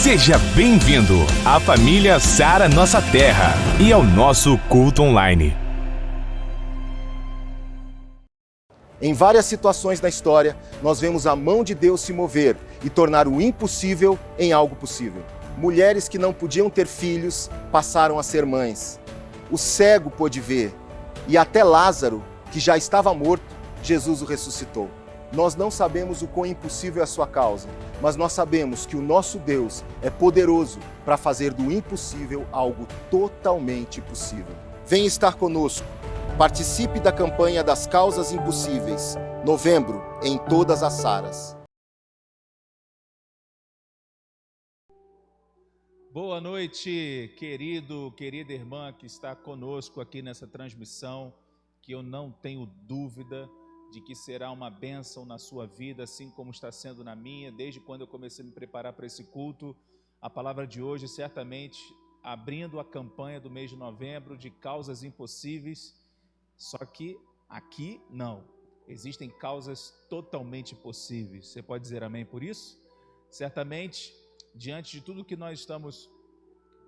Seja bem-vindo à família Sara Nossa Terra e ao nosso culto online. Em várias situações da história, nós vemos a mão de Deus se mover e tornar o impossível em algo possível. Mulheres que não podiam ter filhos passaram a ser mães. O cego pôde ver e até Lázaro, que já estava morto, Jesus o ressuscitou. Nós não sabemos o quão impossível é a sua causa, mas nós sabemos que o nosso Deus é poderoso para fazer do impossível algo totalmente possível. Venha estar conosco. Participe da campanha das causas impossíveis. Novembro, em todas as Saras. Boa noite, querida irmã que está conosco aqui nessa transmissão, que eu não tenho dúvida de que será uma bênção na sua vida, assim como está sendo na minha, desde quando eu comecei a me preparar para esse culto. A palavra de hoje, certamente, abrindo a campanha do mês de novembro de causas impossíveis, só que aqui não, existem causas totalmente possíveis. Você pode dizer amém por isso? Certamente, diante de tudo que nós estamos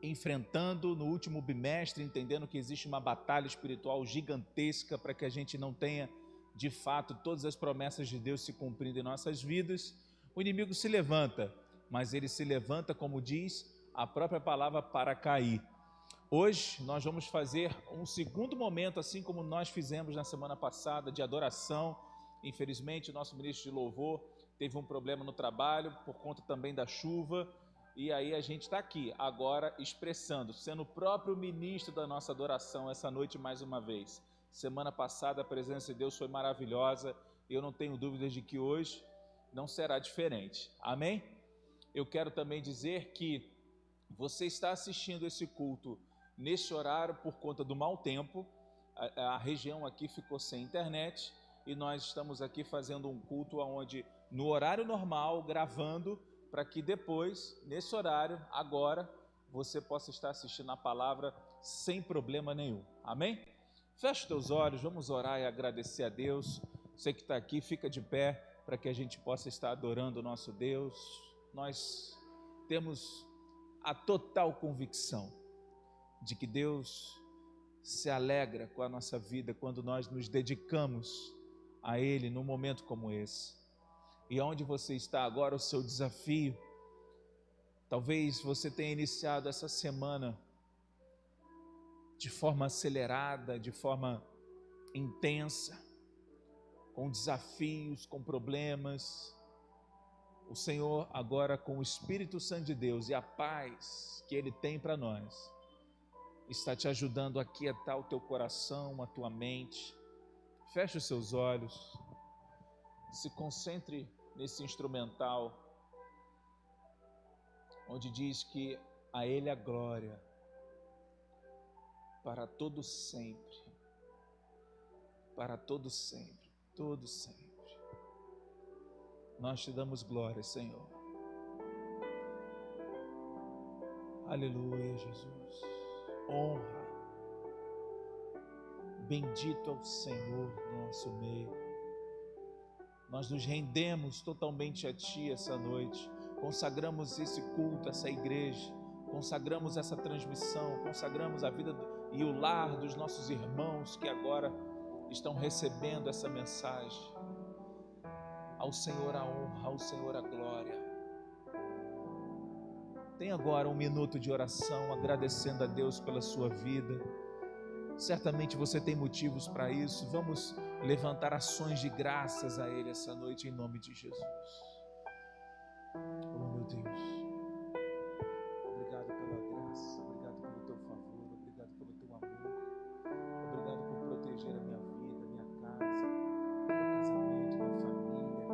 enfrentando no último bimestre, entendendo que existe uma batalha espiritual gigantesca para que a gente não tenha, de fato, todas as promessas de Deus se cumprindo em nossas vidas, o inimigo se levanta, mas ele se levanta, como diz a própria palavra, para cair. Hoje nós vamos fazer um segundo momento, assim como nós fizemos na semana passada, de adoração. Infelizmente, o nosso ministro de louvor teve um problema no trabalho, por conta também da chuva, e aí a gente está aqui, agora expressando, sendo o próprio ministro da nossa adoração essa noite mais uma vez. Semana passada a presença de Deus foi maravilhosa, e eu não tenho dúvidas de que hoje não será diferente. Amém? Eu quero também dizer que você está assistindo esse culto nesse horário por conta do mau tempo. A região aqui ficou sem internet e nós estamos aqui fazendo um culto onde, no horário normal, gravando, para que depois, nesse horário, agora, você possa estar assistindo a palavra sem problema nenhum. Amém? Feche os teus olhos, vamos orar e agradecer a Deus. Você que está aqui, fica de pé para que a gente possa estar adorando o nosso Deus. Nós temos a total convicção de que Deus se alegra com a nossa vida quando nós nos dedicamos a Ele num momento como esse. E onde você está agora, o seu desafio, talvez você tenha iniciado essa semana de forma acelerada, de forma intensa, com desafios, com problemas. O Senhor agora, com o Espírito Santo de Deus e a paz que Ele tem para nós, está te ajudando a aquietar o teu coração, a tua mente. Feche os seus olhos, se concentre nesse instrumental, onde diz que a Ele a glória para todo sempre, para todo sempre, todo sempre. Nós te damos glória, Senhor. Aleluia, Jesus. Honra. Bendito é o Senhor no nosso meio. Nós nos rendemos totalmente a Ti essa noite. Consagramos esse culto, essa igreja. Consagramos essa transmissão. Consagramos a vida e o lar dos nossos irmãos que agora estão recebendo essa mensagem. Ao Senhor a honra, ao Senhor a glória. Tem agora um minuto de oração, agradecendo a Deus pela sua vida. Certamente você tem motivos para isso. Vamos levantar ações de graças a Ele essa noite, em nome de Jesus. Oh, meu Deus. Obrigado pela graça, obrigado pelo Teu favor, obrigado pelo Teu amor. Obrigado por proteger a minha vida, a minha casa, meu casamento, minha família.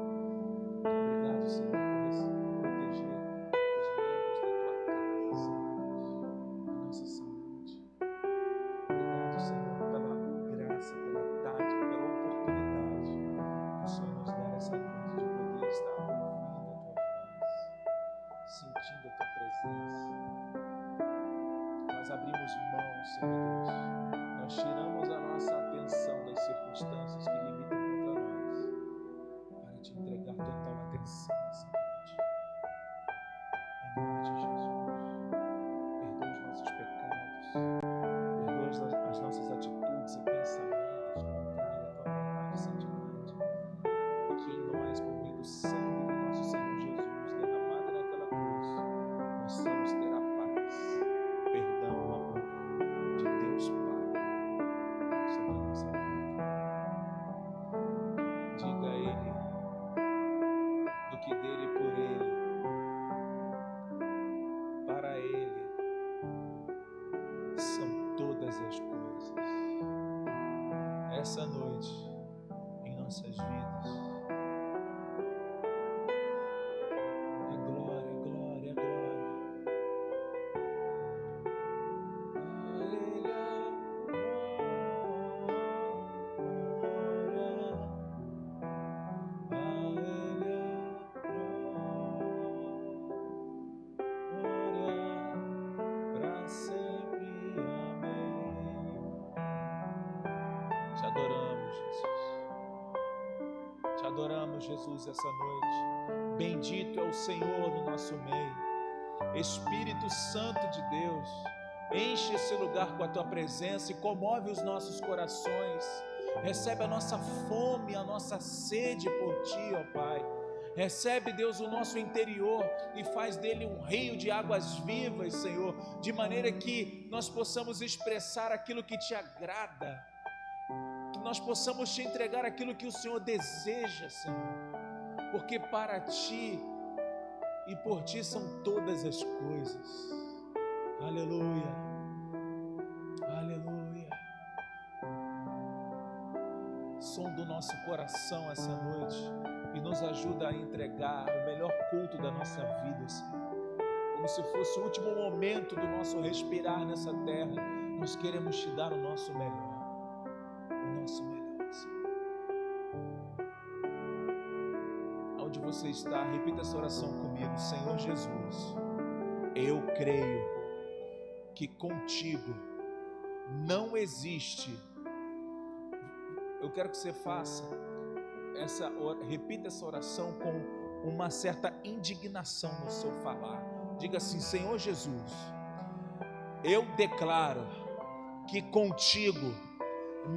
Obrigado, Senhor, por proteger os membros da Tua casa, Senhor, a nossa saúde. Obrigado, Senhor, pela graça, pela dádiva, pela oportunidade que o Senhor nos dá essa noite de poder estar ouvindo a Tua voz. essa noite em nossas vidas. É glória, é glória, é glória. Te adoramos, Jesus. Te adoramos, Jesus, essa noite. Bendito é o Senhor no nosso meio. Espírito Santo de Deus, enche esse lugar com a Tua presença e comove os nossos corações. Recebe a nossa fome, a nossa sede por Ti, ó Pai. Recebe, Deus, o nosso interior e faz dele um rio de águas vivas, Senhor, de maneira que nós possamos expressar aquilo que Te agrada, que nós possamos Te entregar aquilo que o Senhor deseja, Senhor, porque para Ti e por Ti são todas as coisas. Aleluia, aleluia. Som do nosso coração essa noite e nos ajuda a entregar o melhor culto da nossa vida, Senhor. Como se fosse o último momento do nosso respirar nessa terra, nós queremos Te dar o nosso melhor, Senhor. Onde você está, repita essa oração comigo. Senhor Jesus, eu creio que contigo não existe. Eu quero que você faça repita essa oração com uma certa indignação no seu falar. Diga assim: Senhor Jesus, eu declaro que contigo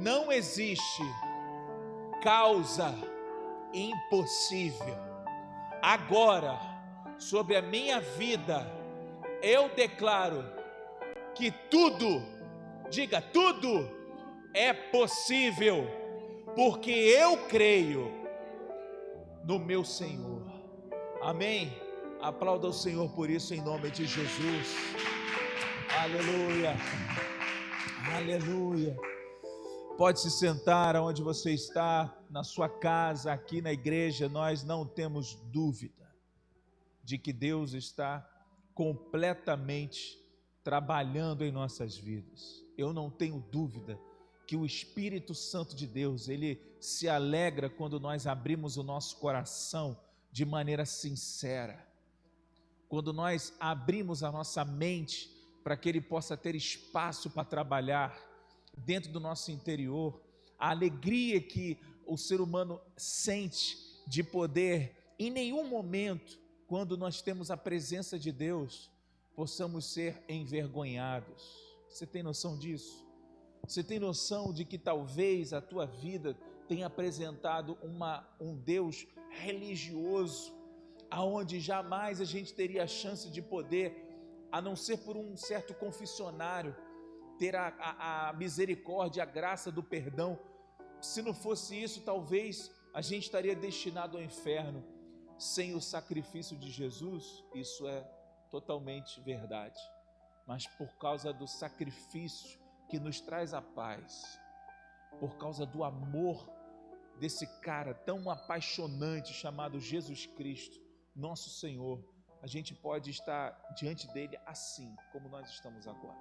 não existe causa impossível. Agora, sobre a minha vida, eu declaro que tudo, diga, tudo é possível, porque eu creio no meu Senhor. Amém? Aplauda o Senhor por isso em nome de Jesus. Aleluia, aleluia. Pode se sentar onde você está, na sua casa, aqui na igreja. Nós não temos dúvida de que Deus está completamente trabalhando em nossas vidas. Eu não tenho dúvida que o Espírito Santo de Deus, Ele se alegra quando nós abrimos o nosso coração de maneira sincera. Quando nós abrimos a nossa mente para que Ele possa ter espaço para trabalhar dentro do nosso interior, a alegria que o ser humano sente de poder, em nenhum momento, quando nós temos a presença de Deus, possamos ser envergonhados. Você tem noção disso? Você tem noção de que talvez a tua vida tenha apresentado um Deus religioso, aonde jamais a gente teria a chance de poder, a não ser por um certo confessionário, ter a misericórdia, a graça do perdão. Se não fosse isso, talvez a gente estaria destinado ao inferno. Sem o sacrifício de Jesus, isso é totalmente verdade. Mas por causa do sacrifício que nos traz a paz, por causa do amor desse cara tão apaixonante chamado Jesus Cristo, nosso Senhor, a gente pode estar diante dele assim, como nós estamos agora,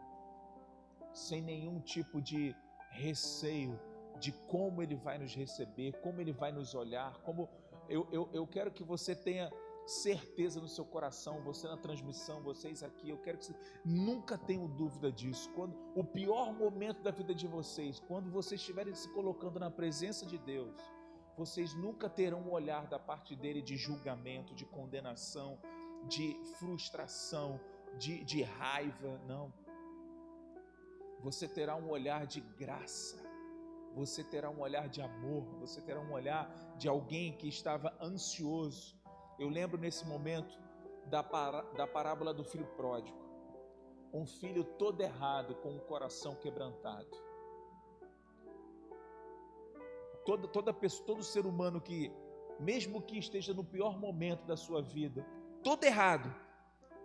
sem nenhum tipo de receio de como Ele vai nos receber, como Ele vai nos olhar. Como eu quero que você tenha certeza no seu coração, você na transmissão, vocês aqui, eu quero que vocês nunca tenham dúvida disso. Quando o pior momento da vida de vocês, quando vocês estiverem se colocando na presença de Deus, vocês nunca terão um olhar da parte dele de julgamento, de condenação, de frustração, de raiva. Não. Você terá um olhar de graça, você terá um olhar de amor, você terá um olhar de alguém que estava ansioso. Eu lembro nesse momento da parábola do filho pródigo, um filho todo errado, com o coração quebrantado. Todo ser humano que, mesmo que esteja no pior momento da sua vida, todo errado,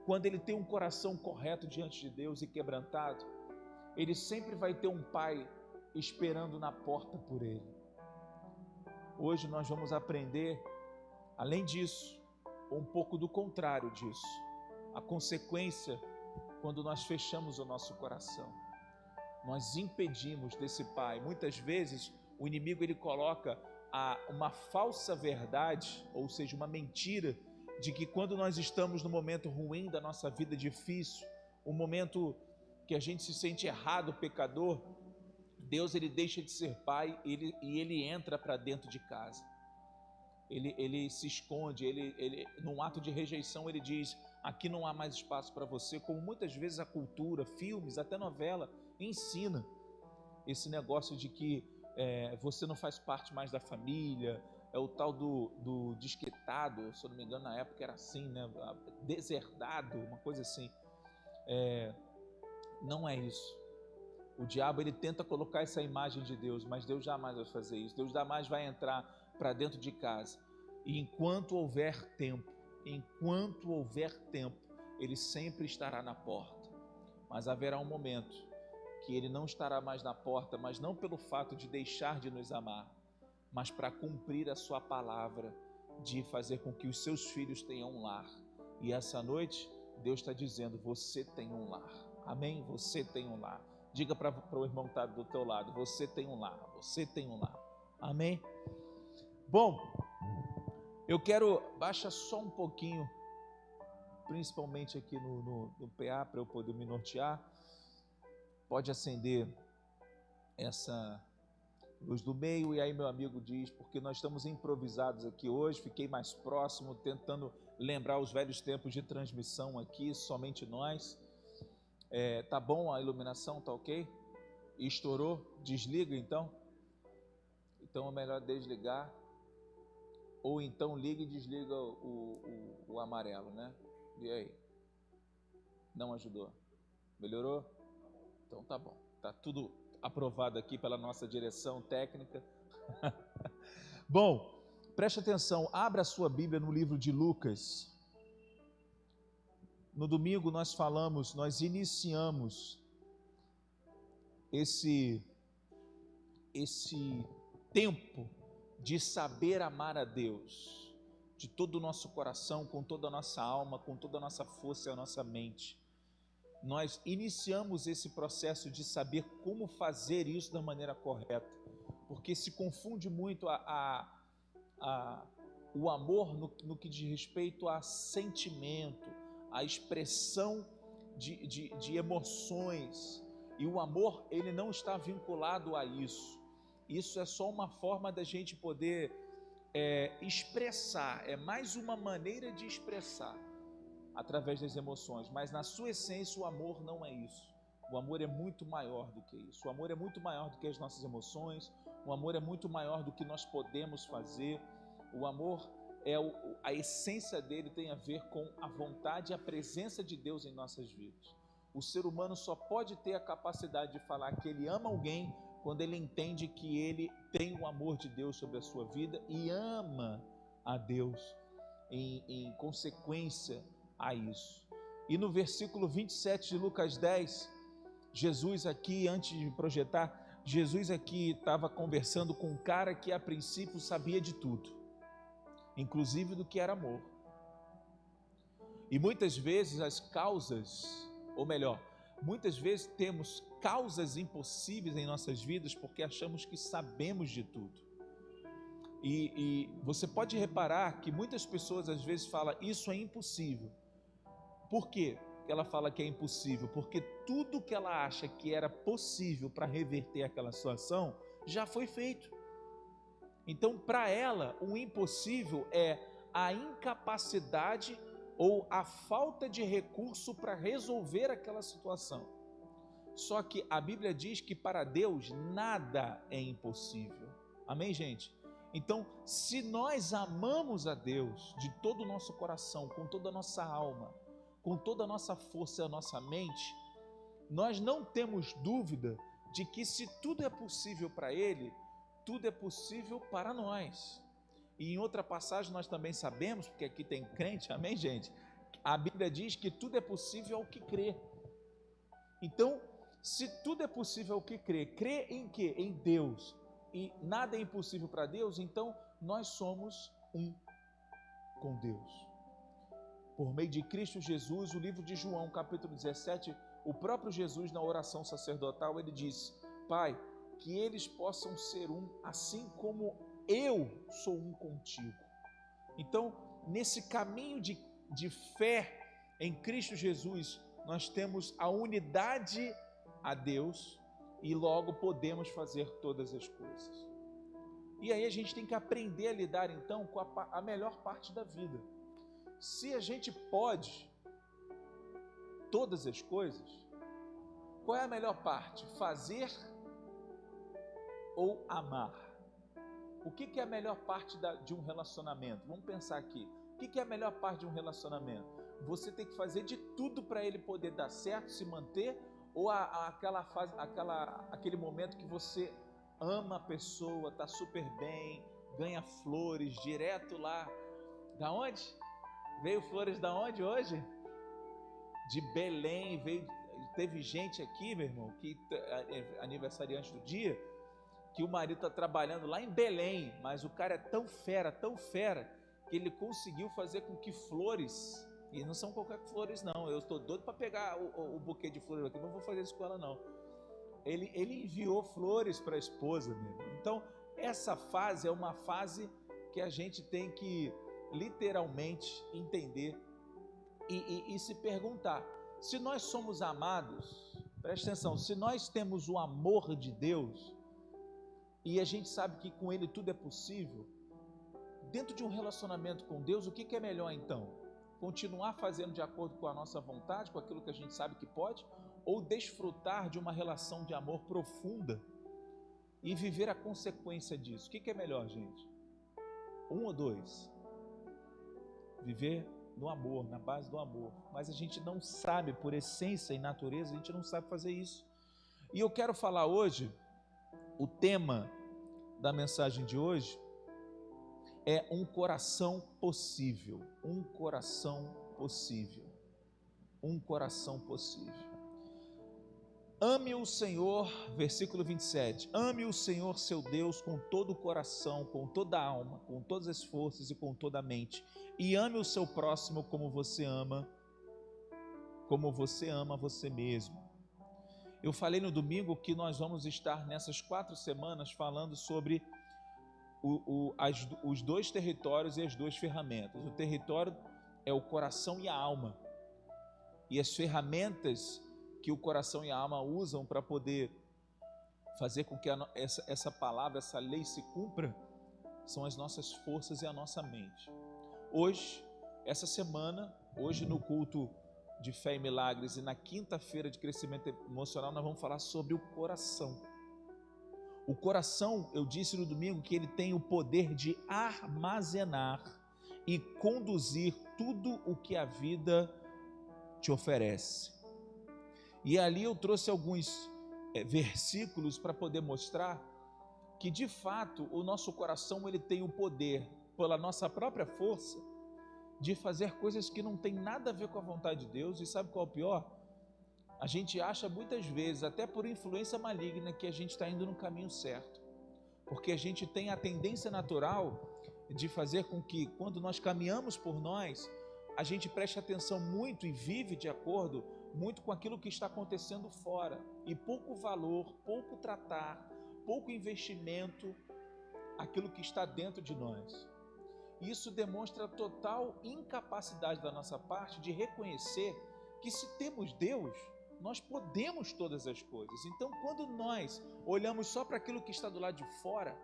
quando ele tem um coração correto diante de Deus e quebrantado, ele sempre vai ter um pai esperando na porta por Ele. Hoje nós vamos aprender, além disso, um pouco do contrário disso. A consequência quando nós fechamos o nosso coração. Nós impedimos desse Pai. Muitas vezes o inimigo ele coloca uma falsa verdade, ou seja, uma mentira, de que quando nós estamos no momento ruim da nossa vida difícil, um momento que a gente se sente errado, pecador, Deus ele deixa de ser pai e ele entra para dentro de casa. Ele se esconde, ele num ato de rejeição ele diz: aqui não há mais espaço para você, como muitas vezes a cultura, filmes, até novela ensina esse negócio de que você não faz parte mais da família, é o tal do disquetado, se eu não me engano na época era assim, né? Deserdado, uma coisa assim. Não é isso. O diabo ele tenta colocar essa imagem de Deus, mas Deus jamais vai fazer isso. Deus jamais vai entrar para dentro de casa. E enquanto houver tempo, Ele sempre estará na porta. Mas haverá um momento que Ele não estará mais na porta, mas não pelo fato de deixar de nos amar, mas para cumprir a sua palavra, de fazer com que os seus filhos tenham um lar. E essa noite, Deus está dizendo: você tem um lar. Amém? Você tem um lar. Diga para o irmão que está do teu lado: você tem um lar, você tem um lar. Amém? Bom, eu quero, baixa só um pouquinho, principalmente aqui no PA, para eu poder me nortear. Pode acender essa luz do meio. E aí meu amigo diz, porque nós estamos improvisados aqui hoje, fiquei mais próximo, tentando lembrar os velhos tempos de transmissão aqui, somente nós. Tá bom a iluminação, tá ok? Estourou? Desliga então? Então é melhor desligar. Ou então liga e desliga o amarelo, né? E aí? Não ajudou? Melhorou? Então tá bom. Tá tudo aprovado aqui pela nossa direção técnica. Bom, preste atenção. Abra a sua Bíblia no livro de Lucas. No domingo nós iniciamos esse tempo de saber amar a Deus, de todo o nosso coração, com toda a nossa alma, com toda a nossa força e a nossa mente. Nós iniciamos esse processo de saber como fazer isso da maneira correta, porque se confunde muito o amor no que diz respeito a sentimento, a expressão de emoções, e o amor ele não está vinculado a isso. Isso é só uma forma da gente poder expressar, é mais uma maneira de expressar através das emoções, mas na sua essência o amor não é isso. O amor é muito maior do que isso. O amor é muito maior do que as nossas emoções. O amor é muito maior do que nós podemos fazer. O amor a essência dele tem a ver com a vontade e a presença de Deus em nossas vidas. O ser humano só pode ter a capacidade de falar que ele ama alguém quando ele entende que ele tem o amor de Deus sobre a sua vida e ama a Deus em consequência a isso. E no versículo 27 de Lucas 10, Jesus aqui, antes de projetar, Jesus aqui estava conversando com um cara que a princípio sabia de tudo, inclusive do que era amor. E muitas vezes as causas, ou melhor, muitas vezes temos causas impossíveis em nossas vidas porque achamos que sabemos de tudo. E você pode reparar que muitas pessoas às vezes falam: isso é impossível. Por quê que ela fala que é impossível? Porque tudo que ela acha que era possível para reverter aquela situação já foi feito. Então, para ela, o impossível é a incapacidade ou a falta de recurso para resolver aquela situação. Só que a Bíblia diz que para Deus nada é impossível. Amém, gente? Então, se nós amamos a Deus de todo o nosso coração, com toda a nossa alma, com toda a nossa força e a nossa mente, nós não temos dúvida de que se tudo é possível para Ele, tudo é possível para nós. E em outra passagem nós também sabemos, porque aqui tem crente, amém, gente? A Bíblia diz que tudo é possível ao que crê. Então, Se tudo é possível, o que crer? Crer em quê? Em Deus. E nada é impossível para Deus, então nós somos um com Deus. Por meio de Cristo Jesus, o livro de João, capítulo 17, o próprio Jesus, na oração sacerdotal, ele diz: Pai, que eles possam ser um, assim como eu sou um contigo. Então, nesse caminho de fé em Cristo Jesus, nós temos a unidade a Deus e logo podemos fazer todas as coisas. E aí a gente tem que aprender a lidar então com a melhor parte da vida. Se a gente pode todas as coisas, qual é a melhor parte? Fazer ou amar? O que é a melhor parte de um relacionamento? Vamos pensar aqui. O que é a melhor parte de um relacionamento? Você tem que fazer de tudo para ele poder dar certo, se manter, ou aquele momento que você ama a pessoa, está super bem, ganha flores direto lá. Da onde? Veio flores da onde hoje? De Belém. Teve gente aqui, meu irmão, que é aniversariante do dia, que o marido está trabalhando lá em Belém, mas o cara é tão fera, que ele conseguiu fazer com que flores, e não são qualquer flores não, eu estou doido para pegar o buquê de flores aqui, não vou fazer isso com ela não. Ele enviou flores para a esposa mesmo. Então, essa fase é uma fase que a gente tem que literalmente entender e se perguntar, se nós somos amados, preste atenção, se nós temos o amor de Deus, e a gente sabe que com Ele tudo é possível, dentro de um relacionamento com Deus, o que é melhor então? Continuar fazendo de acordo com a nossa vontade, com aquilo que a gente sabe que pode, ou desfrutar de uma relação de amor profunda e viver a consequência disso? O que é melhor, gente? Um ou dois? Viver no amor, na base do amor. Mas a gente não sabe, por essência e natureza, a gente não sabe fazer isso. E eu quero falar hoje, o tema da mensagem de hoje é um coração possível. Um coração possível. Um coração possível. Ame o Senhor, versículo 27, ame o Senhor seu Deus com todo o coração, com toda a alma, com todas as forças e com toda a mente, e ame o seu próximo como você ama você mesmo. Eu falei no domingo que nós vamos estar nessas 4 semanas falando sobre os 2 territórios e as 2 ferramentas. O território é o coração e a alma, e as ferramentas que o coração e a alma usam para poder fazer com que essa palavra, essa lei se cumpra, são as nossas forças e a nossa mente. Hoje, essa semana, hoje no culto de fé e milagres e na quinta-feira de crescimento emocional, nós vamos falar sobre o coração. O coração, eu disse no domingo que ele tem o poder de armazenar e conduzir tudo o que a vida te oferece. E ali eu trouxe alguns versículos para poder mostrar que de fato o nosso coração ele tem o poder, pela nossa própria força, de fazer coisas que não tem nada a ver com a vontade de Deus. E sabe qual é o pior? A gente acha muitas vezes, até por influência maligna, que a gente está indo no caminho certo, porque a gente tem a tendência natural de fazer com que, quando nós caminhamos por nós, a gente preste atenção muito e vive de acordo muito com aquilo que está acontecendo fora, e pouco valor, pouco tratar, pouco investimento aquilo que está dentro de nós. Isso demonstra total incapacidade da nossa parte de reconhecer que, se temos Deus, nós podemos todas as coisas. Então, quando nós olhamos só para aquilo que está do lado de fora,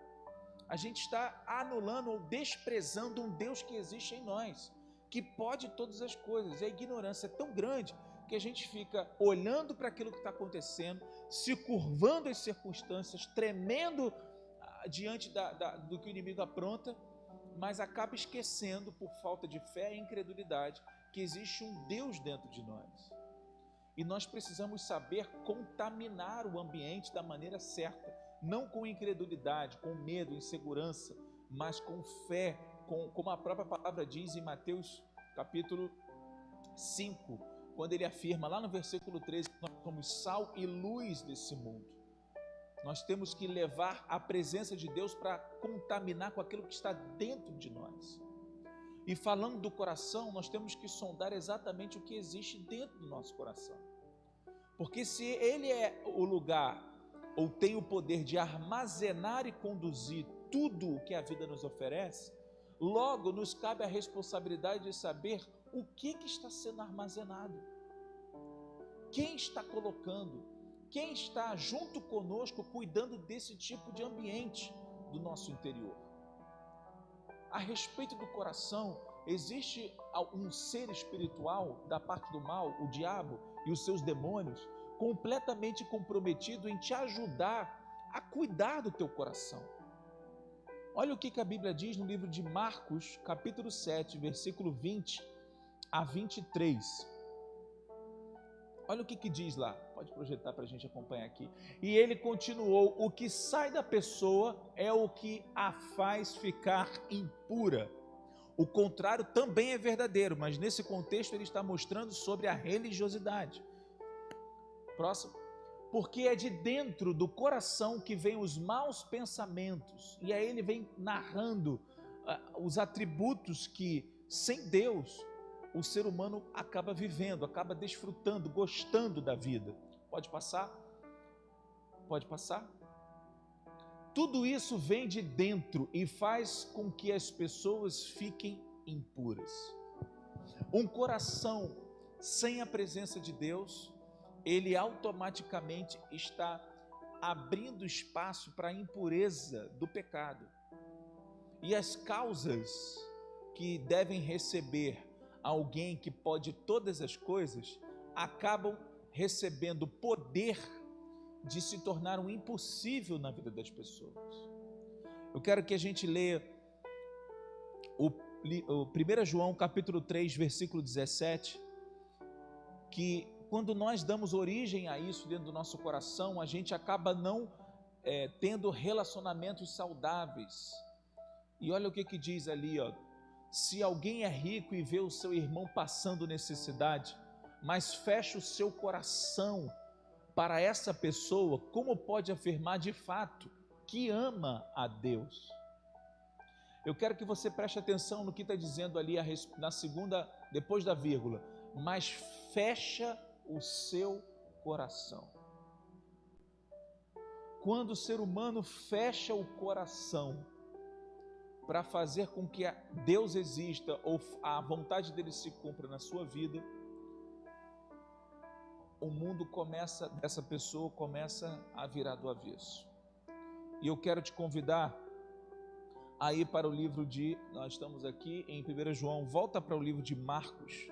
a gente está anulando ou desprezando um Deus que existe em nós, que pode todas as coisas. E a ignorância é tão grande que a gente fica olhando para aquilo que está acontecendo, se curvando às circunstâncias, tremendo diante do que o inimigo apronta, mas acaba esquecendo, por falta de fé e incredulidade, que existe um Deus dentro de nós. E nós precisamos saber contaminar o ambiente da maneira certa, não com incredulidade, com medo, insegurança, mas com fé, como a própria palavra diz em Mateus capítulo 5, quando ele afirma lá no versículo 13, nós somos sal e luz desse mundo. Nós temos que levar a presença de Deus para contaminar com aquilo que está dentro de nós. E falando do coração, nós temos que sondar exatamente o que existe dentro do nosso coração. Porque se ele é o lugar, ou tem o poder de armazenar e conduzir tudo o que a vida nos oferece, logo nos cabe a responsabilidade de saber o que está sendo armazenado. Quem está colocando, quem está junto conosco cuidando desse tipo de ambiente do nosso interior. A respeito do coração, existe um ser espiritual da parte do mal, o diabo e os seus demônios, completamente comprometido em te ajudar a cuidar do teu coração. Olha o que a Bíblia diz no livro de Marcos, capítulo 7, versículo 20 a 23. Olha o que diz lá, pode projetar para a gente acompanhar aqui. E ele continuou: o que sai da pessoa é o que a faz ficar impura. O contrário também é verdadeiro, mas nesse contexto ele está mostrando sobre a religiosidade. Próximo. Porque é de dentro do coração que vêm os maus pensamentos. E aí ele vem narrando os atributos que, sem Deus, o ser humano acaba vivendo, acaba desfrutando, gostando da vida. Pode passar? Pode passar? Tudo isso vem de dentro e faz com que as pessoas fiquem impuras. Um coração sem a presença de Deus, ele automaticamente está abrindo espaço para a impureza do pecado. E as causas que devem receber alguém que pode todas as coisas, acabam recebendo poder de se tornar um impossível na vida das pessoas. Eu quero que a gente leia o 1 João capítulo 3, versículo 17, que quando nós damos origem a isso dentro do nosso coração, a gente acaba não tendo relacionamentos saudáveis. E olha o que diz ali, ó: se alguém é rico e vê o seu irmão passando necessidade, mas fecha o seu coração para essa pessoa, como pode afirmar de fato que ama a Deus? Eu quero que você preste atenção no que está dizendo ali na segunda, depois da vírgula: mas fecha o seu coração. Quando o ser humano fecha o coração para fazer com que Deus exista ou a vontade dele se cumpra na sua vida, o mundo essa pessoa começa a virar do avesso. E eu quero te convidar a ir para o livro nós estamos aqui em 1 João, volta para o livro de Marcos,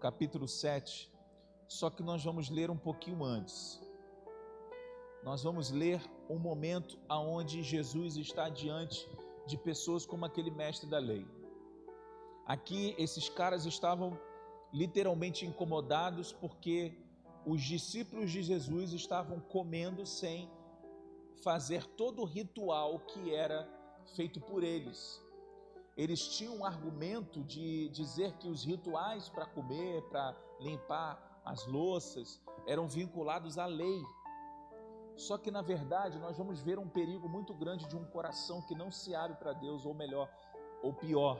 capítulo 7, só que nós vamos ler um pouquinho antes. Nós vamos ler um momento onde Jesus está diante de pessoas como aquele mestre da lei. Aqui, esses caras estavam literalmente incomodados porque os discípulos de Jesus estavam comendo sem fazer todo o ritual que era feito por eles. Eles tinham um argumento de dizer que os rituais para comer, para limpar as louças, eram vinculados à lei. Só que, na verdade, nós vamos ver um perigo muito grande de um coração que não se abre para Deus, ou melhor, ou pior,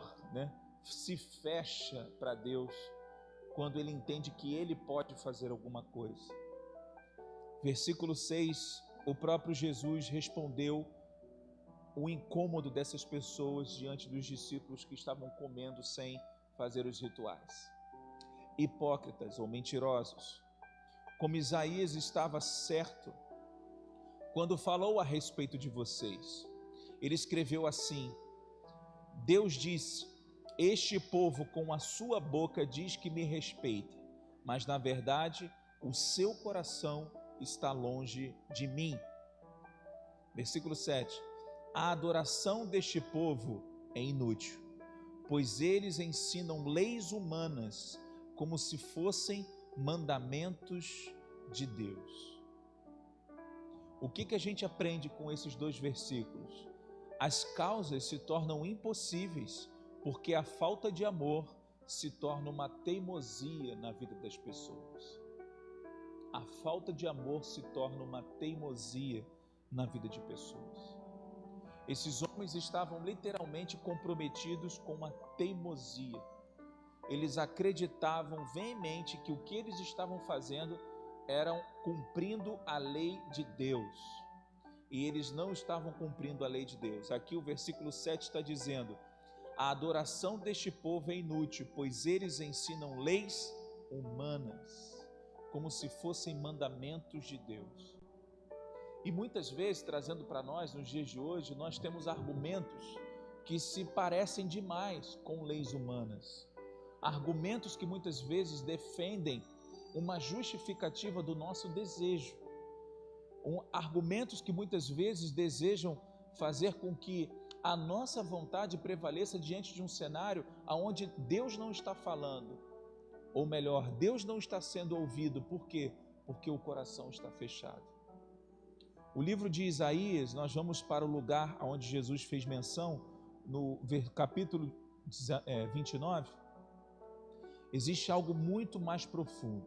se fecha para Deus, quando ele entende que ele pode fazer alguma coisa. Versículo 6, o próprio Jesus respondeu o incômodo dessas pessoas diante dos discípulos que estavam comendo sem fazer os rituais. Hipócritas ou mentirosos, como Isaías estava certo quando falou a respeito de vocês. Ele escreveu assim: Deus disse: este povo com a sua boca diz que me respeita, mas na verdade o seu coração está longe de mim. Versículo 7. A adoração deste povo é inútil, pois eles ensinam leis humanas como se fossem mandamentos de Deus. O que a gente aprende com esses dois versículos? As causas se tornam impossíveis porque a falta de amor se torna uma teimosia na vida das pessoas. A falta de amor se torna uma teimosia na vida de pessoas. Esses homens estavam literalmente comprometidos com a teimosia. Eles acreditavam veemente que o que eles estavam fazendo eram cumprindo a lei de Deus. E eles não estavam cumprindo a lei de Deus. Aqui o versículo 7 está dizendo: a adoração deste povo é inútil, pois eles ensinam leis humanas, como se fossem mandamentos de Deus. E muitas vezes, trazendo para nós, nos dias de hoje, nós temos argumentos que se parecem demais com leis humanas. Argumentos que muitas vezes defendem uma justificativa do nosso desejo. Argumentos que muitas vezes desejam fazer com que a nossa vontade prevaleça diante de um cenário onde Deus não está falando. Ou melhor, Deus não está sendo ouvido. Por quê? Porque o coração está fechado. O livro de Isaías, nós vamos para o lugar onde Jesus fez menção, no capítulo 29, existe algo muito mais profundo,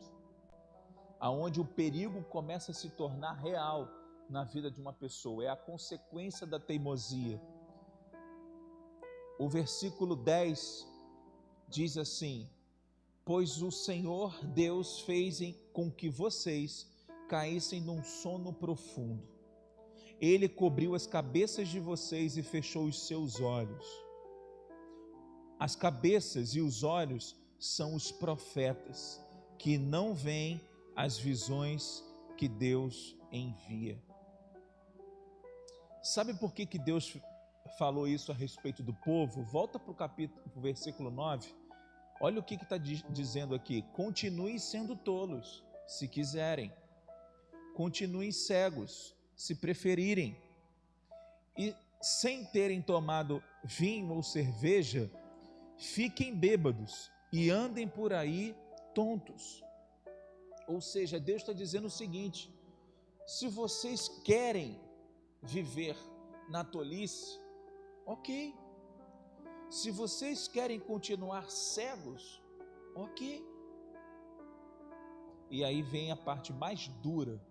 aonde o perigo começa a se tornar real na vida de uma pessoa, é a consequência da teimosia. O versículo 10 diz assim: pois o Senhor Deus fez com que vocês caíssem num sono profundo. Ele cobriu as cabeças de vocês e fechou os seus olhos. As cabeças e os olhos são os profetas, que não veem as visões que Deus envia. Sabe por que Deus falou isso a respeito do povo? Volta para o capítulo, versículo 9. Olha o que está dizendo aqui: continuem sendo tolos, se quiserem. Continuem cegos, se preferirem. E sem terem tomado vinho ou cerveja, fiquem bêbados e andem por aí tontos. Ou seja, Deus está dizendo o seguinte: se vocês querem viver na tolice, ok. Se vocês querem continuar cegos, ok. E aí vem a parte mais dura,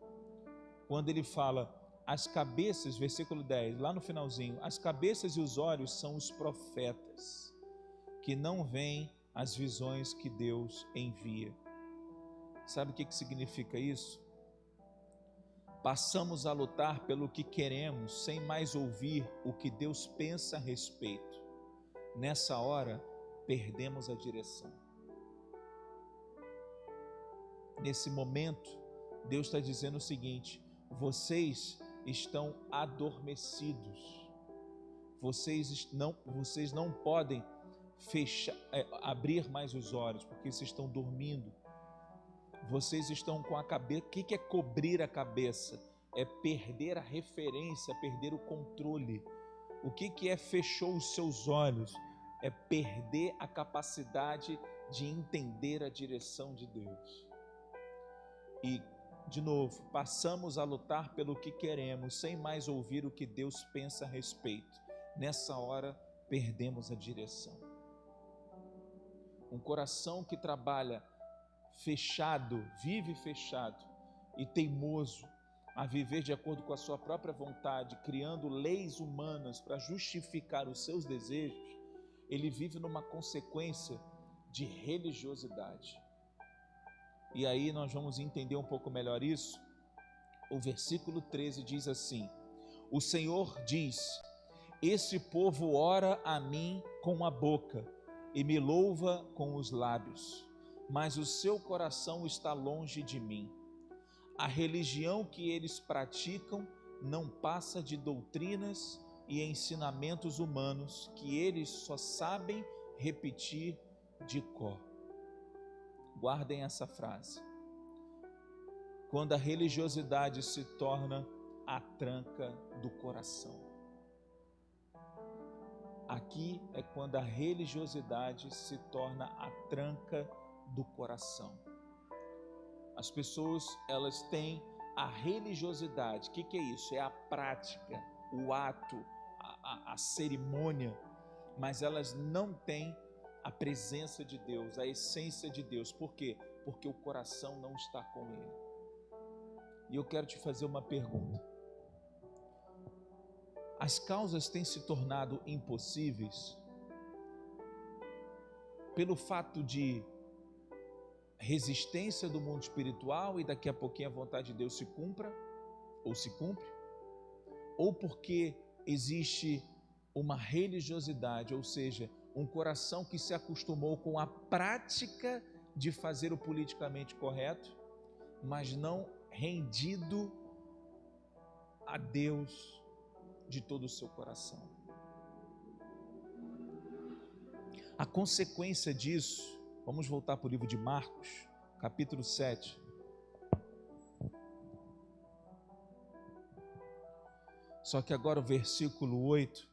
quando ele fala, as cabeças, versículo 10, lá no finalzinho, as cabeças e os olhos são os profetas, que não veem as visões que Deus envia. Sabe o que significa isso? Passamos a lutar pelo que queremos, sem mais ouvir o que Deus pensa a respeito. Nessa hora, perdemos a direção. Nesse momento, Deus está dizendo o seguinte: vocês estão adormecidos. Vocês não podem abrir mais os olhos, porque vocês estão dormindo. Vocês estão com a cabeça. O que é cobrir a cabeça? É perder a referência, perder o controle. O que é fechou os seus olhos? É perder a capacidade de entender a direção de Deus. E, de novo, passamos a lutar pelo que queremos, sem mais ouvir o que Deus pensa a respeito. Nessa hora, perdemos a direção. Um coração que trabalha fechado, vive fechado e teimoso, a viver de acordo com a sua própria vontade, criando leis humanas para justificar os seus desejos, ele vive numa consequência de religiosidade. E aí nós vamos entender um pouco melhor isso. O versículo 13 diz assim: o Senhor diz: esse povo ora a mim com a boca e me louva com os lábios, mas o seu coração está longe de mim. A religião que eles praticam não passa de doutrinas e ensinamentos humanos que eles só sabem repetir de cor. Guardem essa frase. Quando a religiosidade se torna a tranca do coração. Aqui é quando a religiosidade se torna a tranca do coração. As pessoas, elas têm a religiosidade. O que é isso? É a prática, o ato, a cerimônia, mas elas não têm a presença de Deus, a essência de Deus. Por quê? Porque o coração não está com Ele. E eu quero te fazer uma pergunta. As causas têm se tornado impossíveis pelo fato de resistência do mundo espiritual e daqui a pouquinho a vontade de Deus se cumpra ou se cumpre, ou porque existe uma religiosidade, ou seja, um coração que se acostumou com a prática de fazer o politicamente correto, mas não rendido a Deus de todo o seu coração. A consequência disso, vamos voltar para o livro de Marcos, capítulo 7. Só que agora o versículo 8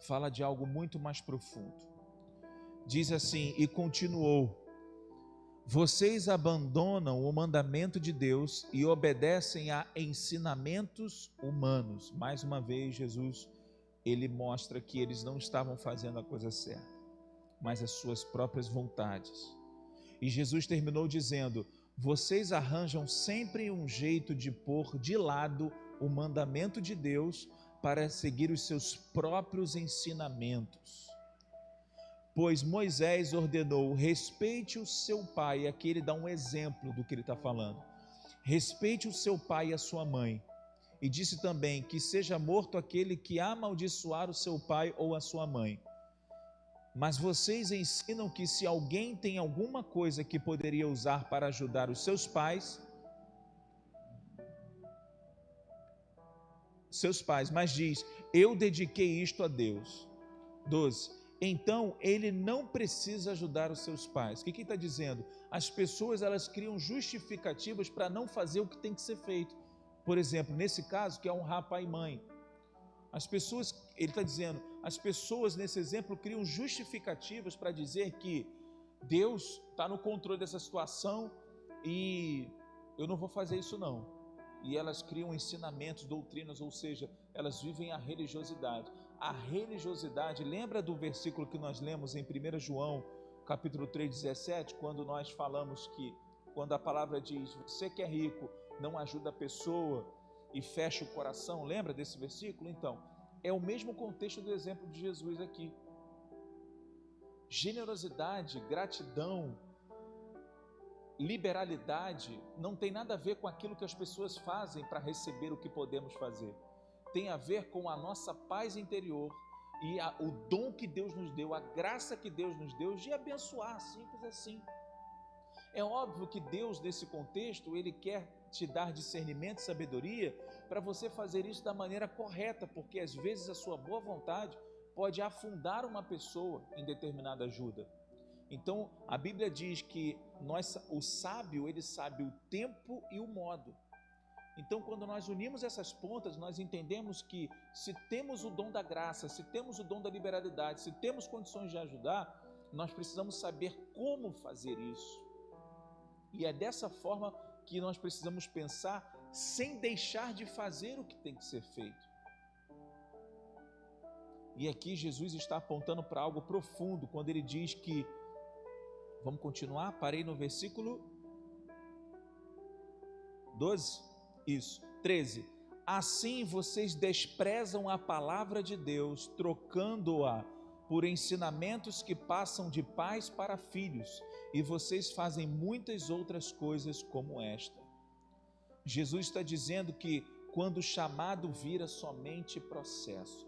fala de algo muito mais profundo. Diz assim: e continuou: vocês abandonam o mandamento de Deus e obedecem a ensinamentos humanos. Mais uma vez, Jesus, ele mostra que eles não estavam fazendo a coisa certa, mas as suas próprias vontades. E Jesus terminou dizendo: vocês arranjam sempre um jeito de pôr de lado o mandamento de Deus para seguir os seus próprios ensinamentos. Pois Moisés ordenou: respeite o seu pai. Aqui ele dá um exemplo do que ele está falando. Respeite o seu pai e a sua mãe. E disse também que seja morto aquele que amaldiçoar o seu pai ou a sua mãe. Mas vocês ensinam que se alguém tem alguma coisa que poderia usar para ajudar os seus pais, mas diz: eu dediquei isto a Deus. 12. Então ele não precisa ajudar os seus pais. O que ele está dizendo? As pessoas, elas criam justificativas para não fazer o que tem que ser feito. Por exemplo, nesse caso, que é honrar pai e mãe. As pessoas, ele está dizendo, as pessoas nesse exemplo criam justificativas para dizer que Deus está no controle dessa situação e eu não vou fazer isso não. E elas criam ensinamentos, doutrinas, ou seja, elas vivem a religiosidade. A religiosidade, lembra do versículo que nós lemos em 1 João, capítulo 3:17, quando nós falamos que, quando a palavra diz, você que é rico, não ajuda a pessoa e fecha o coração, lembra desse versículo? Então, é o mesmo contexto do exemplo de Jesus aqui. Generosidade, gratidão, liberalidade não tem nada a ver com aquilo que as pessoas fazem para receber o que podemos fazer. Tem a ver com a nossa paz interior e o dom que Deus nos deu, a graça que Deus nos deu de abençoar, simples assim. É óbvio que Deus, nesse contexto, Ele quer te dar discernimento e sabedoria para você fazer isso da maneira correta, porque às vezes a sua boa vontade pode afundar uma pessoa em determinada ajuda. Então, a Bíblia diz que o sábio, ele sabe o tempo e o modo. Então, quando nós unimos essas pontas, nós entendemos que se temos o dom da graça, se temos o dom da liberalidade, se temos condições de ajudar, nós precisamos saber como fazer isso. E é dessa forma que nós precisamos pensar sem deixar de fazer o que tem que ser feito. E aqui Jesus está apontando para algo profundo, quando ele diz que, vamos continuar, parei no versículo 12, isso, 13. Assim vocês desprezam a palavra de Deus, trocando-a por ensinamentos que passam de pais para filhos, e vocês fazem muitas outras coisas como esta. Jesus está dizendo que quando o chamado vira somente processos.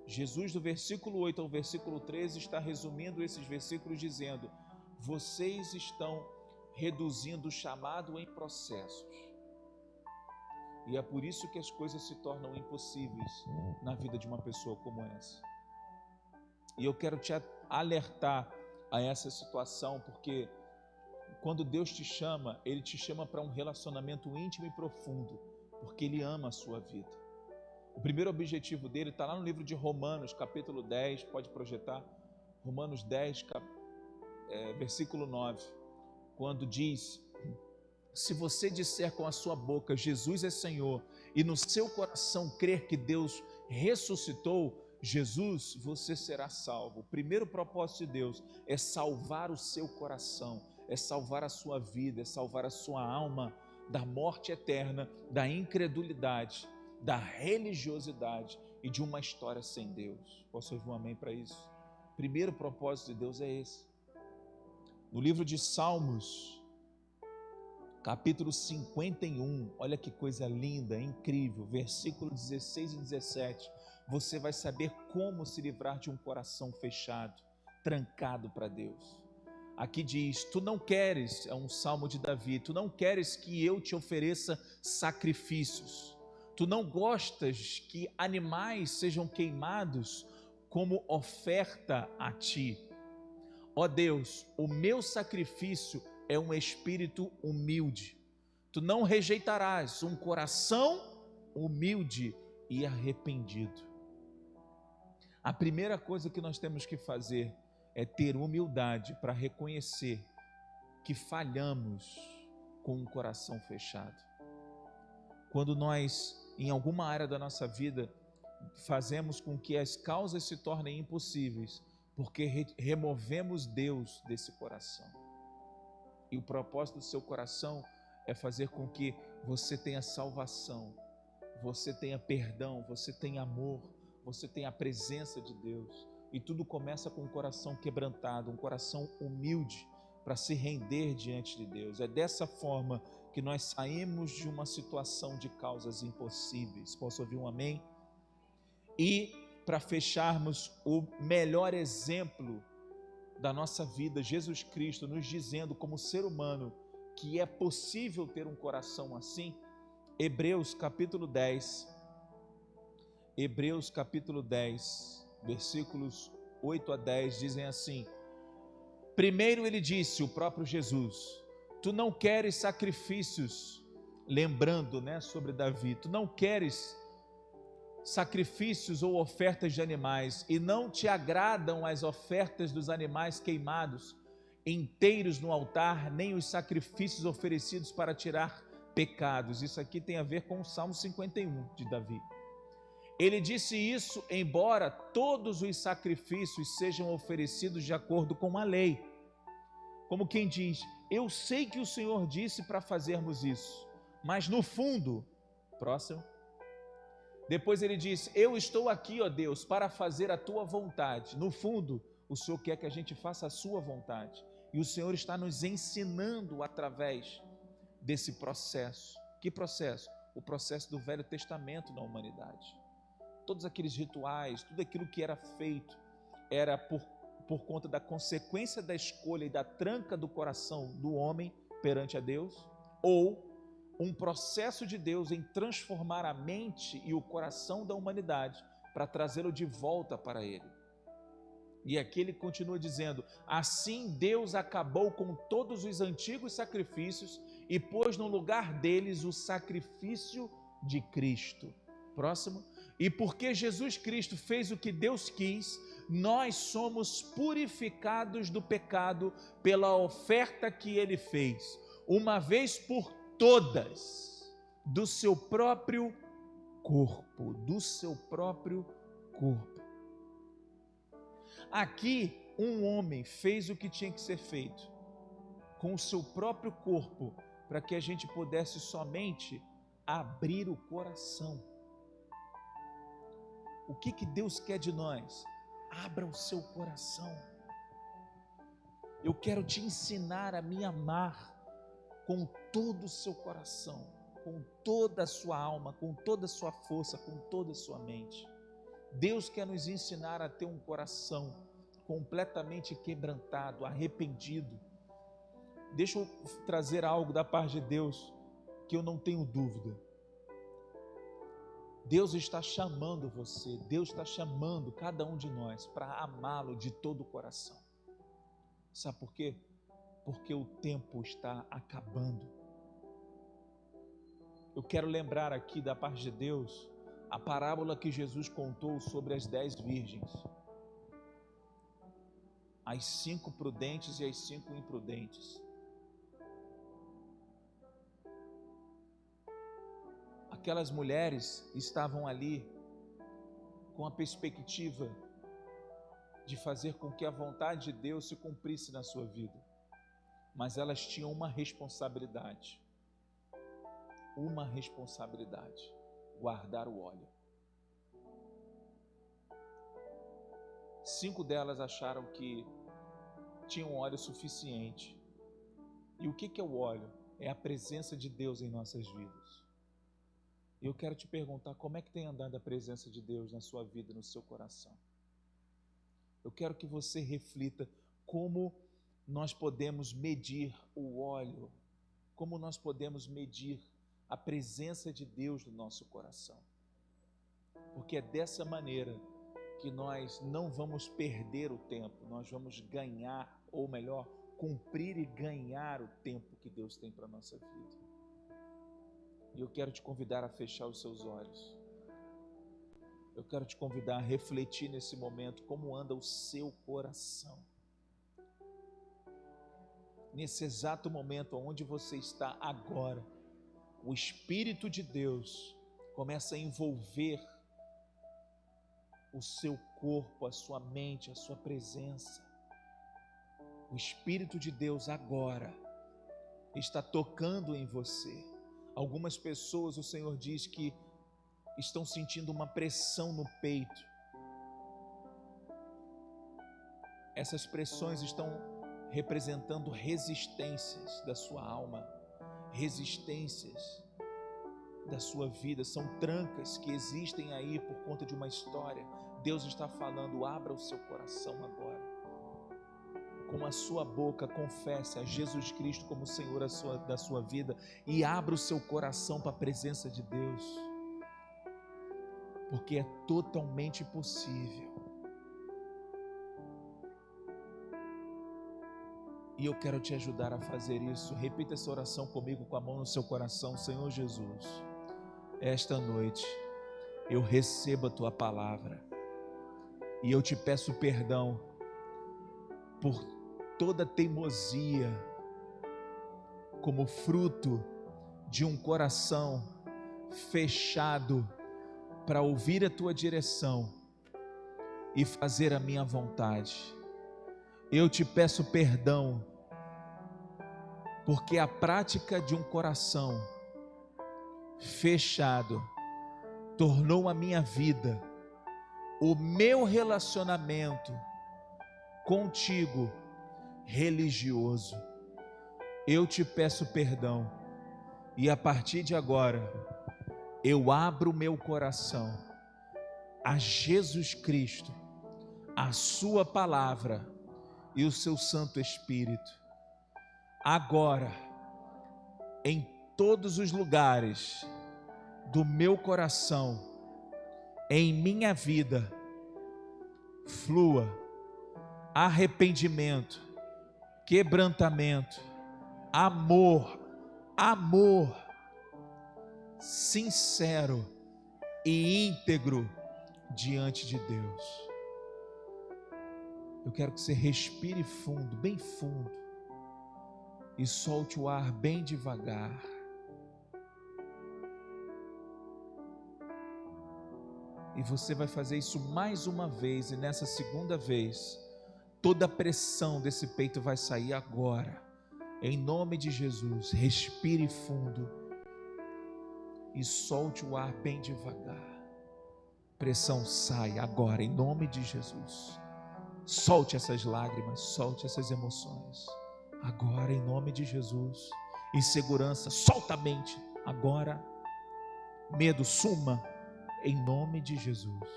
Jesus, do versículo 8 ao versículo 13, está resumindo esses versículos dizendo: vocês estão reduzindo o chamado em processos. E é por isso que as coisas se tornam impossíveis na vida de uma pessoa como essa. E eu quero te alertar a essa situação, porque quando Deus te chama, Ele te chama para um relacionamento íntimo e profundo, porque Ele ama a sua vida. O primeiro objetivo dele está lá no livro de Romanos, capítulo 10, pode projetar, Romanos 10, versículo 9, quando diz: se você disser com a sua boca, Jesus é Senhor, e no seu coração crer que Deus ressuscitou, Jesus, você será salvo. O primeiro propósito de Deus é salvar o seu coração, é salvar a sua vida, é salvar a sua alma da morte eterna, da incredulidade, da religiosidade e de uma história sem Deus. Posso ouvir um amém para isso? O primeiro propósito de Deus é esse. No livro de Salmos, capítulo 51, olha que coisa linda, incrível, versículo 16 e 17, você vai saber como se livrar de um coração fechado, trancado para Deus. Aqui diz, tu não queres, é um salmo de Davi, tu não queres que eu te ofereça sacrifícios, tu não gostas que animais sejam queimados como oferta a ti. Ó Deus, o meu sacrifício é um espírito humilde. Tu não rejeitarás um coração humilde e arrependido. A primeira coisa que nós temos que fazer é ter humildade para reconhecer que falhamos com um coração fechado. Quando nós, em alguma área da nossa vida, fazemos com que as causas se tornem impossíveis, porque removemos Deus desse coração. E o propósito do seu coração é fazer com que você tenha salvação, você tenha perdão, você tenha amor, você tenha a presença de Deus. E tudo começa com um coração quebrantado, um coração humilde para se render diante de Deus. É dessa forma que nós saímos de uma situação de causas impossíveis. Posso ouvir um amém? E para fecharmos, o melhor exemplo da nossa vida, Jesus Cristo nos dizendo como ser humano que é possível ter um coração assim. Hebreus capítulo 10, versículos 8 a 10 dizem assim: primeiro ele disse, o próprio Jesus, tu não queres sacrifícios, lembrando, sobre Davi, tu não queres sacrifícios ou ofertas de animais, e não te agradam as ofertas dos animais queimados inteiros no altar, nem os sacrifícios oferecidos para tirar pecados. Isso aqui tem a ver com o Salmo 51 de Davi. Ele disse isso embora todos os sacrifícios sejam oferecidos de acordo com a lei. Como quem diz, eu sei que o Senhor disse para fazermos isso, mas no fundo, próximo, depois ele disse, eu estou aqui, ó Deus, para fazer a tua vontade. No fundo, o Senhor quer que a gente faça a sua vontade. E o Senhor está nos ensinando através desse processo. Que processo? O processo do Velho Testamento na humanidade. Todos aqueles rituais, tudo aquilo que era feito, era por conta da consequência da escolha e da tranca do coração do homem perante a Deus, ou um processo de Deus em transformar a mente e o coração da humanidade para trazê-lo de volta para Ele. E aqui ele continua dizendo, assim Deus acabou com todos os antigos sacrifícios e pôs no lugar deles o sacrifício de Cristo. Próximo. E porque Jesus Cristo fez o que Deus quis, nós somos purificados do pecado pela oferta que Ele fez, uma vez por todas, do seu próprio corpo, Aqui, um homem fez o que tinha que ser feito, com o seu próprio corpo, para que a gente pudesse somente abrir o coração. O que Deus quer de nós? Abra o seu coração. Eu quero te ensinar a me amar com todo o seu coração, com toda a sua alma, com toda a sua força, com toda a sua mente. Deus quer nos ensinar a ter um coração completamente quebrantado, arrependido. Deixa eu trazer algo da parte de Deus que eu não tenho dúvida. Deus está chamando você, Deus está chamando cada um de nós para amá-lo de todo o coração. Sabe por quê? Porque o tempo está acabando. Eu quero lembrar aqui da parte de Deus a parábola que Jesus contou sobre as 10 virgens. As 5 prudentes e as 5 imprudentes. Aquelas mulheres estavam ali com a perspectiva de fazer com que a vontade de Deus se cumprisse na sua vida. Mas elas tinham uma responsabilidade. Guardar o óleo. 5 delas acharam que tinham óleo suficiente. E o que é o óleo? É a presença de Deus em nossas vidas. E eu quero te perguntar, como é que tem andado a presença de Deus na sua vida, no seu coração? Eu quero que você reflita como nós podemos medir o óleo, como nós podemos medir a presença de Deus no nosso coração. Porque é dessa maneira que nós não vamos perder o tempo, nós vamos ganhar, ou melhor, cumprir e ganhar o tempo que Deus tem para a nossa vida. E eu quero te convidar a fechar os seus olhos. Eu quero te convidar a refletir nesse momento como anda o seu coração. Nesse exato momento onde você está agora, o Espírito de Deus começa a envolver o seu corpo, a sua mente, a sua presença. O Espírito de Deus agora está tocando em você. Algumas pessoas, o Senhor diz que estão sentindo uma pressão no peito. Essas pressões estão representando resistências da sua alma, resistências da sua vida, são trancas que existem aí por conta de uma história. Deus está falando, abra o seu coração agora. Com a sua boca, confesse a Jesus Cristo como Senhor da sua vida e abra o seu coração para a presença de Deus. Porque é totalmente possível. E eu quero te ajudar a fazer isso. Repita essa oração comigo com a mão no seu coração. Senhor Jesus, esta noite eu recebo a tua palavra e eu te peço perdão por toda teimosia como fruto de um coração fechado para ouvir a tua direção e fazer a minha vontade. Eu te peço perdão, porque a prática de um coração fechado tornou a minha vida, o meu relacionamento contigo religioso. Eu te peço perdão e a partir de agora eu abro o meu coração a Jesus Cristo, a sua palavra e o seu Santo Espírito. Agora, em todos os lugares do meu coração, em minha vida, flua arrependimento, quebrantamento, amor sincero e íntegro diante de Deus. Eu quero que você respire fundo, bem fundo, e solte o ar bem devagar. E você vai fazer isso mais uma vez, e nessa segunda vez, toda a pressão desse peito vai sair agora. Em nome de Jesus, respire fundo e solte o ar bem devagar. Pressão sai agora, em nome de Jesus. Solte essas lágrimas, solte essas emoções. Agora, em nome de Jesus. Insegurança, solta a mente. Agora, medo, suma, em nome de Jesus.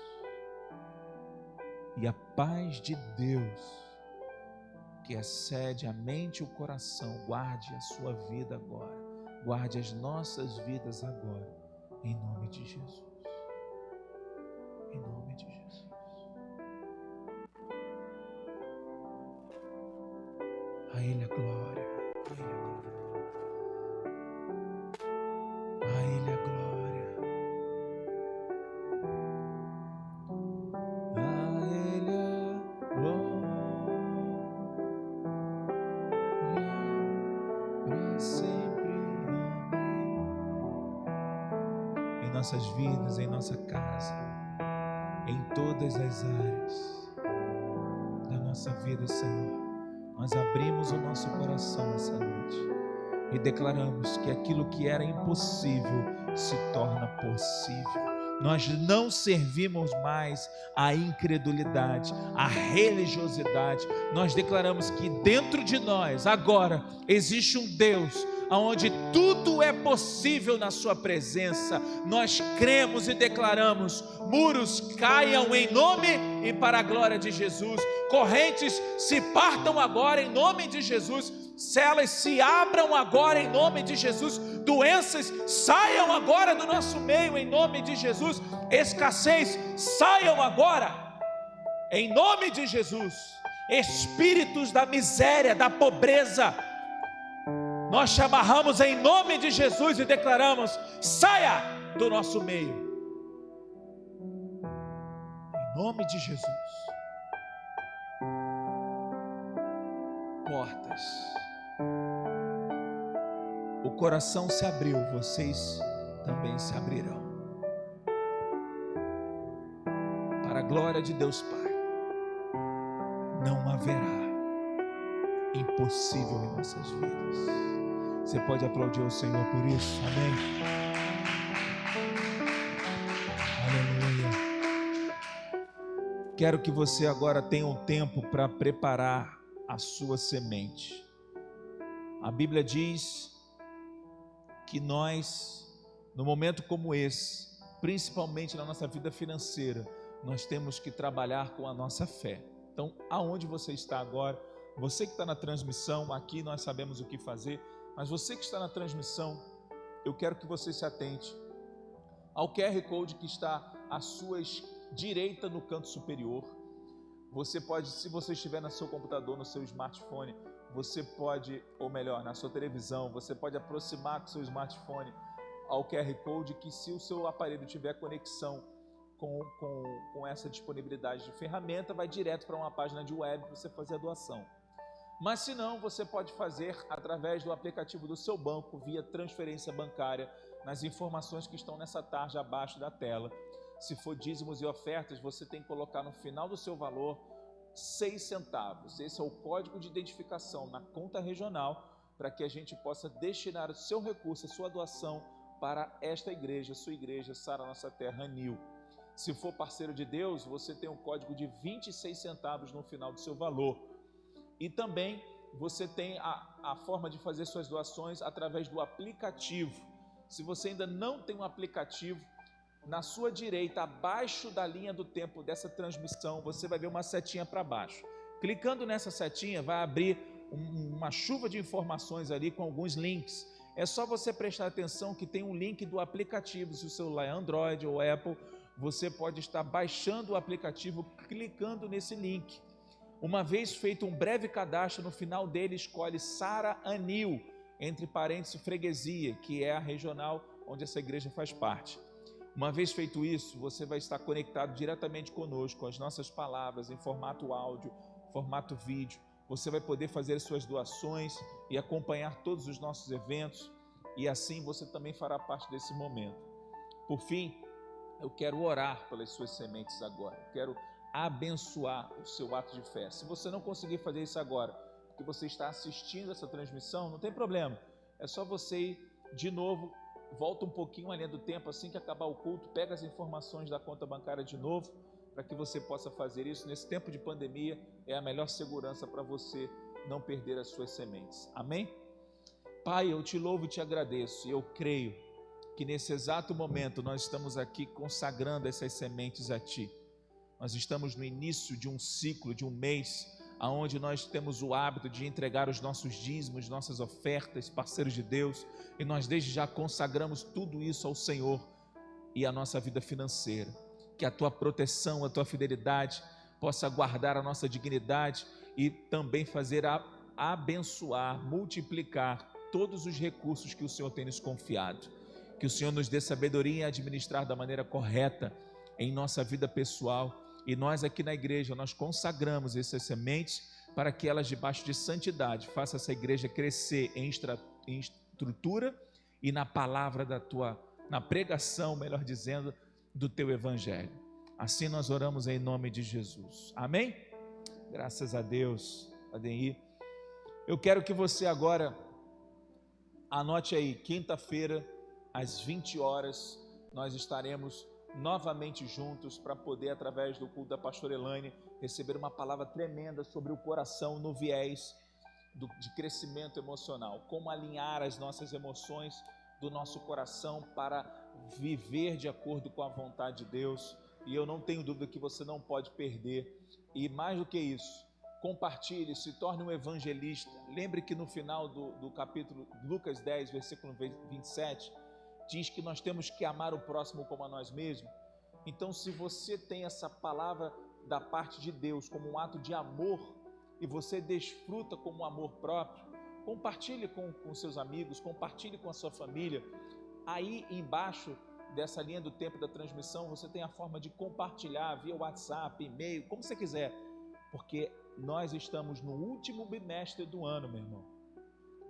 E a paz de Deus, que excede a mente e o coração, guarde a sua vida agora. Guarde as nossas vidas agora, em nome de Jesus. Em nome de Jesus. A Ele a glória, a Ele a glória, a Ele a glória, para sempre, amém. Em nossas vidas, em nossa casa, em todas as áreas da nossa vida, Senhor. Nós abrimos o nosso coração essa noite e declaramos que aquilo que era impossível se torna possível. Nós não servimos mais à incredulidade, à religiosidade. Nós declaramos que dentro de nós, agora, existe um Deus onde tudo é possível na sua presença. Nós cremos e declaramos: muros caiam em nome e para a glória de Jesus, correntes se partam agora em nome de Jesus, celas se abram agora em nome de Jesus, doenças saiam agora do nosso meio em nome de Jesus, escassez saiam agora em nome de Jesus, espíritos da miséria, da pobreza, nós te amarramos em nome de Jesus e declaramos: saia do nosso meio, em nome de Jesus. Portas, o coração se abriu, vocês também se abrirão, para a glória de Deus Pai. Não haverá impossível em nossas vidas. Você pode aplaudir o Senhor por isso? Amém. Aleluia. Quero que você agora tenha um tempo para preparar a sua semente. A Bíblia diz que nós, no momento como esse, principalmente na nossa vida financeira, nós temos que trabalhar com a nossa fé. Então, aonde você está agora, você que está na transmissão, aqui nós sabemos o que fazer, mas você que está na transmissão, eu quero que você se atente ao QR Code que está à sua direita no canto superior. Você pode, se você estiver no seu computador, no seu smartphone, você pode, ou melhor, na sua televisão, você pode aproximar com o seu smartphone ao QR Code, que se o seu aparelho tiver conexão com essa disponibilidade de ferramenta, vai direto para uma página de web para você fazer a doação. Mas se não, você pode fazer através do aplicativo do seu banco, via transferência bancária, nas informações que estão nessa tarja abaixo da tela. Se for dízimos e ofertas, você tem que colocar no final do seu valor 6 centavos. Esse é o código de identificação na conta regional, para que a gente possa destinar o seu recurso, a sua doação, para esta igreja, sua igreja, Sara Nossa Terra, Anil. Se for parceiro de Deus, você tem um código de 26 centavos no final do seu valor. E também você tem a forma de fazer suas doações através do aplicativo. Se você ainda não tem um aplicativo, na sua direita, abaixo da linha do tempo dessa transmissão, você vai ver uma setinha para baixo. Clicando nessa setinha, vai abrir uma chuva de informações ali com alguns links. É só você prestar atenção que tem um link do aplicativo. Se o celular é Android ou Apple, você pode estar baixando o aplicativo, clicando nesse link. Uma vez feito um breve cadastro, no final dele escolhe Sara Anil, entre parênteses freguesia, que é a regional onde essa igreja faz parte. Uma vez feito isso, você vai estar conectado diretamente conosco, com as nossas palavras em formato áudio, formato vídeo. Você vai poder fazer suas doações e acompanhar todos os nossos eventos, e assim você também fará parte desse momento. Por fim, eu quero orar pelas suas sementes agora. Eu quero abençoar o seu ato de fé. Se você não conseguir fazer isso agora, porque você está assistindo essa transmissão, não tem problema. É só você ir de novo, volta um pouquinho a linha do tempo, assim que acabar o culto, pega as informações da conta bancária de novo, para que você possa fazer isso. Nesse tempo de pandemia, é a melhor segurança para você não perder as suas sementes. Amém? Pai, eu te louvo e te agradeço, e eu creio que nesse exato momento nós estamos aqui consagrando essas sementes a Ti. Nós estamos no início de um ciclo, de um mês, onde nós temos o hábito de entregar os nossos dízimos, nossas ofertas, parceiros de Deus, e nós desde já consagramos tudo isso ao Senhor e à nossa vida financeira. Que a Tua proteção, a Tua fidelidade possa guardar a nossa dignidade e também fazer abençoar, multiplicar todos os recursos que o Senhor tem nos confiado. Que o Senhor nos dê sabedoria em administrar da maneira correta em nossa vida pessoal. E nós aqui na igreja, nós consagramos essas sementes para que elas, debaixo de santidade, façam essa igreja crescer em estrutura e na palavra da Tua, na pregação, melhor dizendo, do Teu Evangelho. Assim nós oramos em nome de Jesus. Amém? Graças a Deus, Adenir. Eu quero que você agora anote aí, quinta-feira, às 20 horas, nós estaremos novamente juntos para poder, através do culto da pastora Elaine, receber uma palavra tremenda sobre o coração no viés de crescimento emocional. Como alinhar as nossas emoções do nosso coração para viver de acordo com a vontade de Deus. E eu não tenho dúvida que você não pode perder. E mais do que isso, compartilhe, se torne um evangelista. Lembre que no final do capítulo Lucas 10, versículo 27, diz que nós temos que amar o próximo como a nós mesmos. Então, se você tem essa palavra da parte de Deus como um ato de amor e você desfruta como um amor próprio, compartilhe com seus amigos, compartilhe com a sua família. Aí embaixo dessa linha do tempo da transmissão, você tem a forma de compartilhar via WhatsApp, e-mail, como você quiser, porque nós estamos no último bimestre do ano, meu irmão.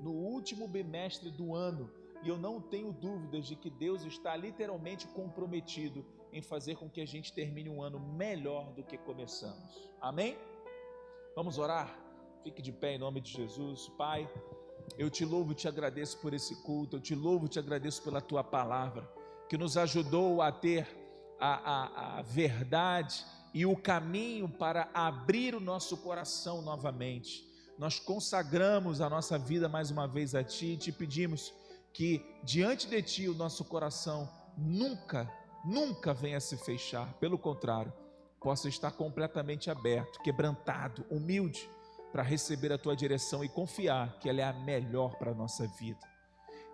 No último bimestre do ano. E eu não tenho dúvidas de que Deus está literalmente comprometido em fazer com que a gente termine um ano melhor do que começamos. Amém? Vamos orar? Fique de pé em nome de Jesus. Pai, eu te louvo e te agradeço por esse culto. Eu te louvo e te agradeço pela tua palavra, que nos ajudou a ter a verdade e o caminho para abrir o nosso coração novamente. Nós consagramos a nossa vida mais uma vez a Ti e te pedimos que diante de Ti o nosso coração nunca venha se fechar, pelo contrário, possa estar completamente aberto, quebrantado, humilde, para receber a Tua direção e confiar que ela é a melhor para a nossa vida.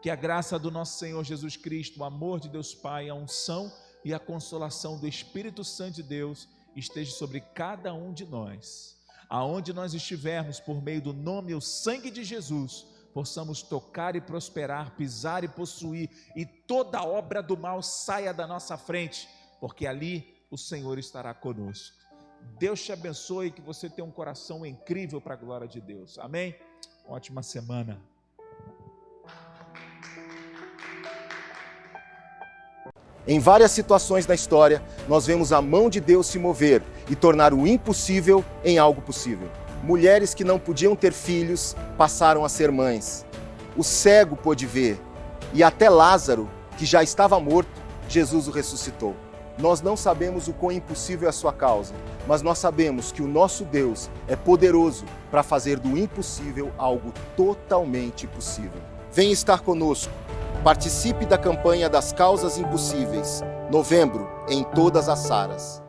Que a graça do nosso Senhor Jesus Cristo, o amor de Deus Pai, a unção e a consolação do Espírito Santo de Deus esteja sobre cada um de nós. Aonde nós estivermos, por meio do nome e o sangue de Jesus, possamos tocar e prosperar, pisar e possuir, e toda obra do mal saia da nossa frente, porque ali o Senhor estará conosco. Deus te abençoe e que você tenha um coração incrível para a glória de Deus. Amém? Ótima semana. Em várias situações da história, nós vemos a mão de Deus se mover e tornar o impossível em algo possível. Mulheres que não podiam ter filhos passaram a ser mães. O cego pôde ver, e até Lázaro, que já estava morto, Jesus o ressuscitou. Nós não sabemos o quão impossível é a sua causa, mas nós sabemos que o nosso Deus é poderoso para fazer do impossível algo totalmente possível. Venha estar conosco. Participe da campanha das causas impossíveis, novembro, em todas as Saras.